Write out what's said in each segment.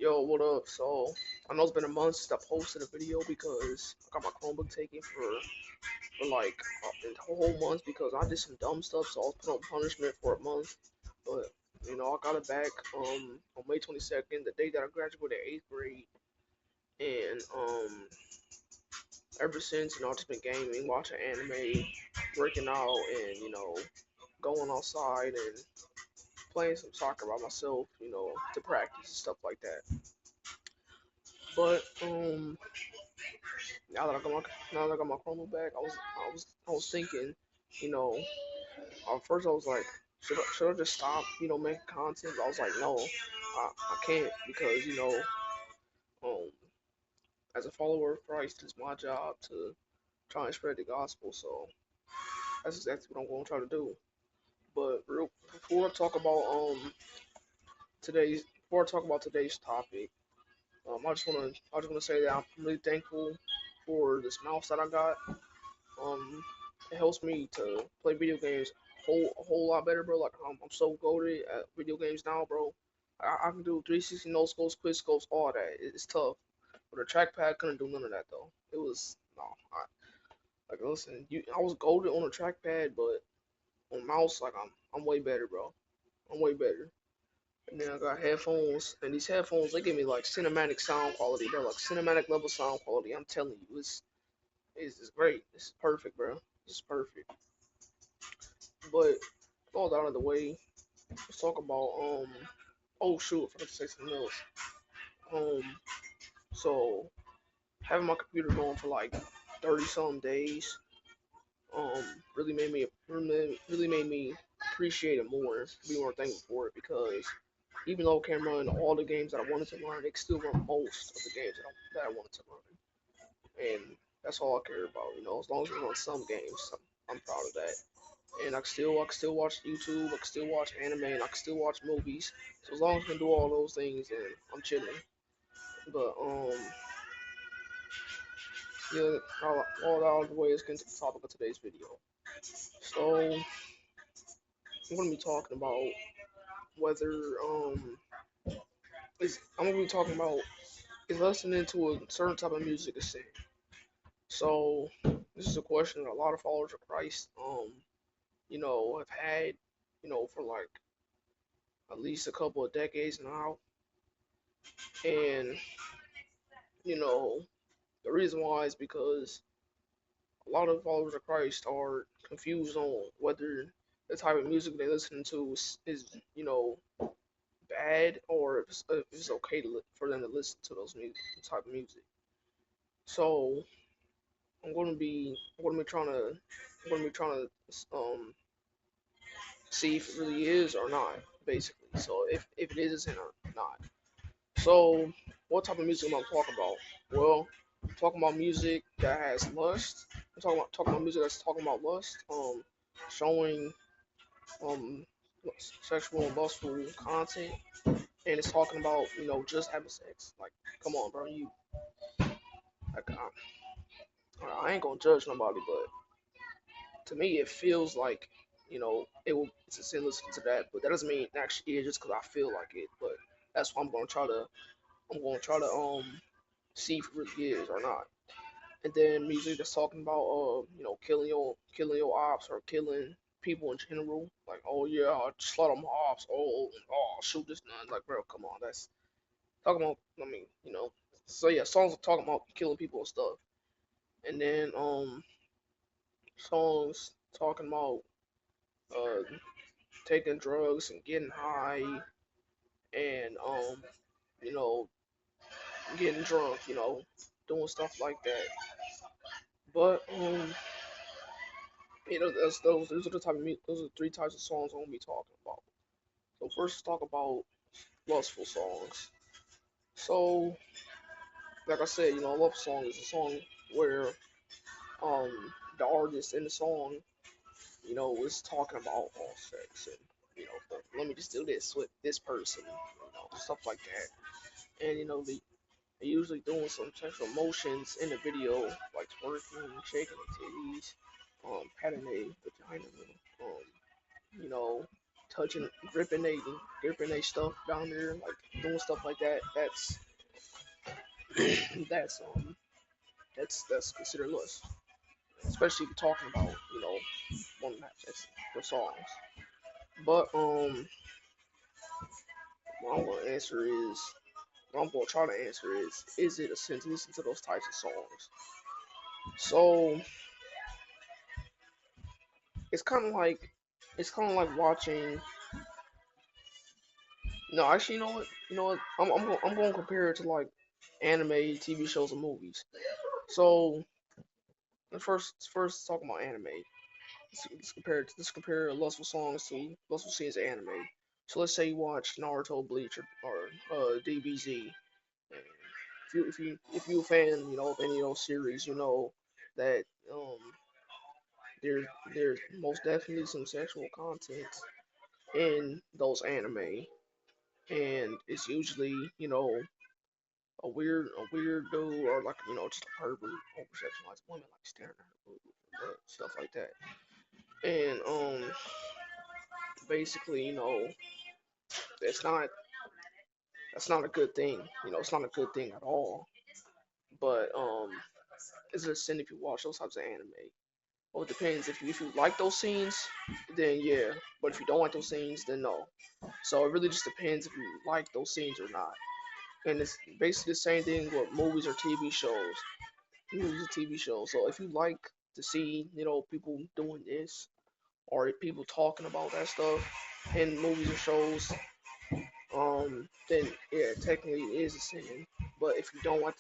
Yo, what up? So, I know it's been a month since I posted a video because I got my Chromebook taken for like a whole month because I did some dumb stuff, so I was put on punishment for a month. But, I got it back on May 22nd, the day that I graduated 8th grade. And ever since, I've just been gaming, watching anime, working out, and, going outside and playing some soccer by myself, to practice and stuff like that. But now that I got my now that I got my Chromebook back, I was thinking, you know, at first I was like, should I just stop, making content? But I was like, no, I can't because um, as a follower of Christ, it's my job to try and spread the gospel. So that's exactly what I'm going to try to do. But before I talk about today's topic, I just wanna say that I'm really thankful for this mouse that I got. Um, it helps me to play video games a whole lot better, bro. Like I'm so goated at video games now, bro. I can do 360 no scopes, quick scopes, all that. It's tough, but the trackpad couldn't do none of that though. It was no. Like listen, I was goated on the trackpad, but on mouse, like I'm way better, bro. I'm way better. And then I got headphones, and these headphones they give me like cinematic sound quality, bro. Like cinematic level sound quality. I'm telling you, it's great. It's perfect, bro. It's perfect. But all that out of the way, let's talk about oh shoot, I forgot to say something else. Um so having my computer going for like 30 some days um really made me appreciate it more, be more thankful for it because even though it can't run all the games that I wanted to run, it can still run most of the games that I wanted to run. And that's all I care about, as long as it runs some games, I'm proud of that. And I can still watch YouTube, I can still watch anime, and I can still watch movies. So as long as I can do all those things, then I'm chilling. But yeah, all out of the way is get to the topic of today's video. So I'm gonna be talking about whether I'm gonna be talking about is listening to a certain type of music a sin. So this is a question that a lot of followers of Christ have had for like at least a couple of decades now, and you know the reason why is because a lot of followers of Christ are confused on whether the type of music they listen to is bad or if it's okay for them to listen to those type of music. So I'm gonna be trying to see if it really is or not, basically. So if it is or not. So what type of music am I talking about? Well, I'm talking about music that has lust. I'm talking about music that's talking about lust, showing um sexual and lustful content, and it's talking about just having sex. Like, come on, bro, like I ain't gonna judge nobody, but to me it feels like it's a sin listening to that, but that doesn't mean it actually is just because I feel like it. But that's why I'm gonna try to see if it really is or not. And then music that's talking about killing your ops or killing people in general. Like, oh yeah, I just let them ops. Oh, shoot this nun. Like, bro, come on, that's talking about. I mean, So yeah, songs are talking about killing people and stuff. And then songs talking about uh taking drugs and getting high and you know getting drunk. Doing stuff like that. But those are the those are three types of songs I'm gonna be talking about. So first, let's talk about lustful songs. So, like I said, a love song is a song where um the artist in the song, is talking about all sex and let me just do this with this person, stuff like that. And they usually doing some sexual motions in the video, like twerking, shaking the titties, patting their vagina, um, you know, touching, gripping they stuff down there, like doing stuff like that. That's that's considered lust, especially if you're talking about one that's the songs. But what I'm gonna answer is what I'm gonna try to answer is it a sin to listen to those types of songs? So it's kind of like watching. No, actually, you know what, I'm going to compare it to like anime, TV shows, and movies. So let's first talk about anime. Let's compare lustful songs to lustful scenes of anime. So let's say you watch Naruto, Bleach, or DBZ. And if you a fan, of any of those series, you know that um there's there's most definitely some sexual content in those anime, and it's usually a weird dude, or like just a pervert over sexualized women, like staring at her boob, stuff like that. And basically, it's not that's not a good thing. It's not a good thing at all. But it's a sin if you watch those types of anime. Well, it depends. If you like those scenes, then yeah. But if you don't like those scenes, then no. So it really just depends if you like those scenes or not. And it's basically the same thing with movies or TV shows. Movies or TV shows. So if you like to see, people doing this, or people talking about that stuff in movies or shows, then yeah, technically it is a sin. But if you don't like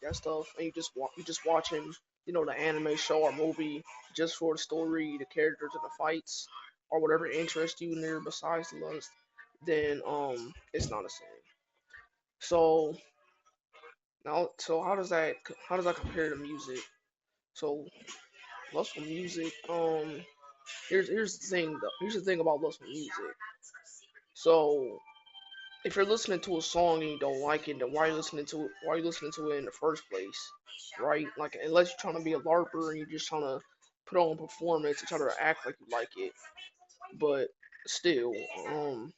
that stuff, and you just watching, the anime show or movie just for the story, the characters, and the fights, or whatever interests you in there besides the lust, then it's not a sin. So so how does that compare to music? So lustful music, here's the thing though. Here's the thing about lustful music. So if you're listening to a song and you don't like it, then why are you listening to it? Why are you listening to it in the first place, right? Like, unless you're trying to be a larper and you're just trying to put on a performance and try to act like you like it. But still, um,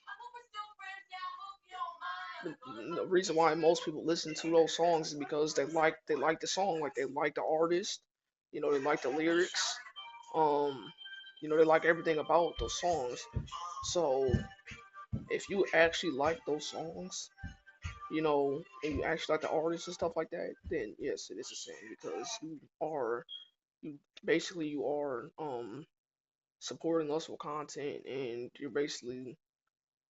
the reason why most people listen to those songs is because they like the song, like they like the artist, they like the lyrics, um, they like everything about those songs. So if you actually like those songs, and you actually like the artists and stuff like that, then yes, it is a sin because you basically you are supporting lustful content, and you're basically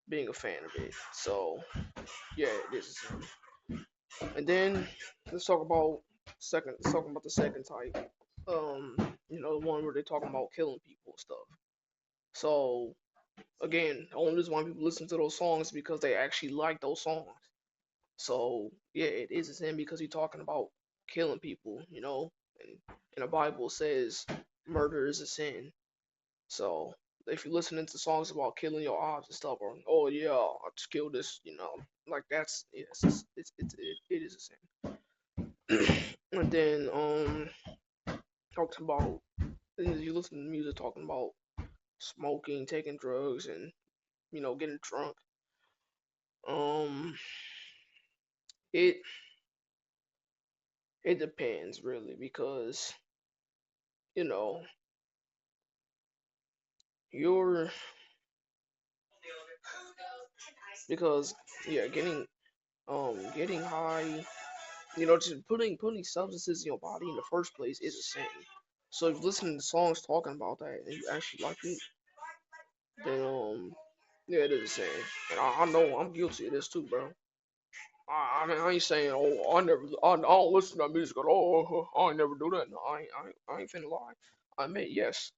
being a fan of it. So yeah, it is a sin. And then let's talk about the second type. Um, the one where they're talking about killing people and stuff. So again, the only reason why people listen to those songs is because they actually like those songs. So yeah, it is a sin because you're talking about killing people, and the Bible says murder is a sin. So if you're listening to songs about killing your odds and stuff, or oh yeah, I just killed this, like that's yes, it is a sin. And then talks about then you listen to music talking about smoking, taking drugs, and getting drunk. Um, it it depends really because you know you're because yeah, getting high, just putting substances in your body in the first place is a sin. So if you listen to songs talking about that and you actually like it, then yeah, it is a sin. And I know I'm guilty of this too, bro. I mean, I ain't saying, oh, I don't listen to that music at all. I ain't never do that. No, I ain't finna lie. I admit, yes,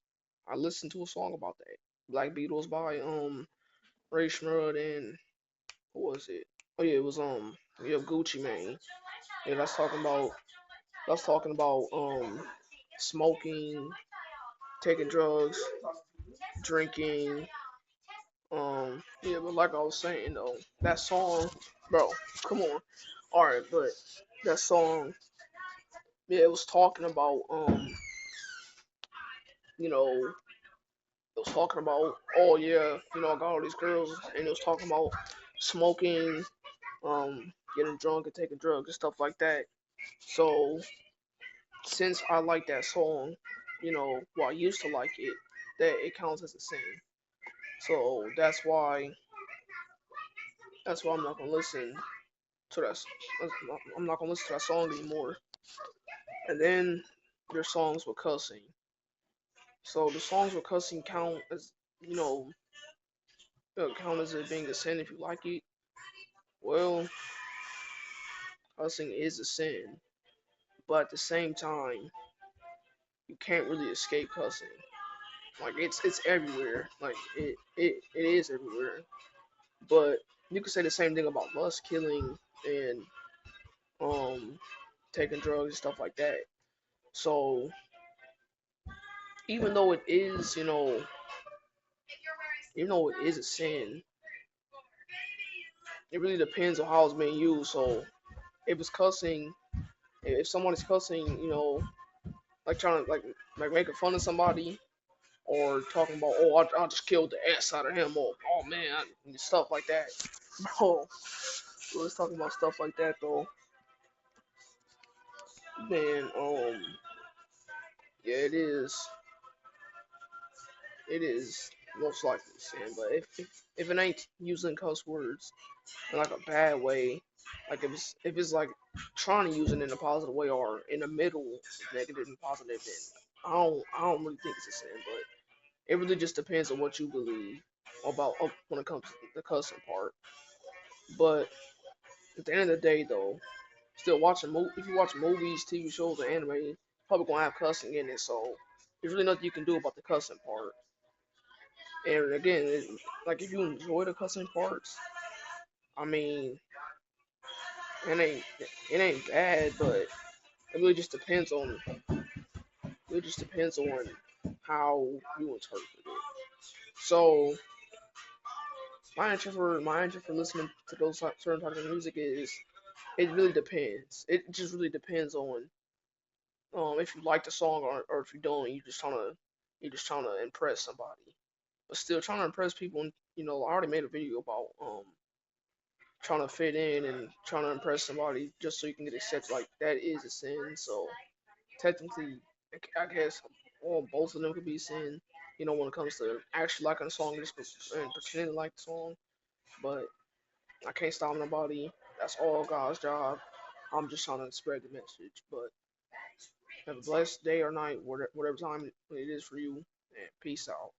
I listened to a song about that. Black Beatles by Ray Schmurd and who was it? Oh yeah, it was yeah, Gucci Mane. Yeah, that's talking about smoking, taking drugs, drinking. Yeah, but like I was saying though, that song, bro, come on. All right, but that song, yeah, it was talking about you know It was talking about, oh yeah, I got all these girls, and it was talking about smoking, getting drunk and taking drugs and stuff like that. So since I like that song, well, I used to like it, that it counts as a sin. So that's why I'm not gonna listen to that. I'm not gonna listen to that song anymore. And then there's songs with cussing. So the songs with cussing count as you know count as it being a sin if you like it. Well, cussing is a sin, but at the same time, you can't really escape cussing. Like it's everywhere. Like it is everywhere. But you could say the same thing about lust, killing, and um taking drugs and stuff like that. So even though it is, even though it is a sin, it really depends on how it's being used. So if it's cussing, if someone is cussing, like trying to like making fun of somebody or talking about, oh, I just killed the S out of him, or oh man, stuff like that. Bro, let's talk about stuff like that though. Man, yeah, it is most likely sin. But if it ain't using cuss words in like a bad way, like if it's like trying to use it in a positive way or in the middle, negative and positive, then I don't really think it's a sin. But it really just depends on what you believe about when it comes to the cussing part. But at the end of the day, though, still watching if you watch movies, TV shows, or anime, it's probably gonna have cussing in it. So there's really nothing you can do about the cussing part. And again, like if you enjoy the cussing parts, I mean, it ain't it ain't bad, but it really just depends on how you interpret it. So my answer for listening to those certain types of music is it really depends. It just really depends on if you like the song or if you don't. You just trying to impress somebody, but still trying to impress people. And, I already made a video about trying to fit in and trying to impress somebody just so you can get accepted. Like that is a sin. So technically, I guess both of them could be sin. When it comes to actually liking a song and pretending to like the song. But I can't stop nobody. That's all God's job. I'm just trying to spread the message. But have a blessed day or night, whatever time it is for you, and peace out.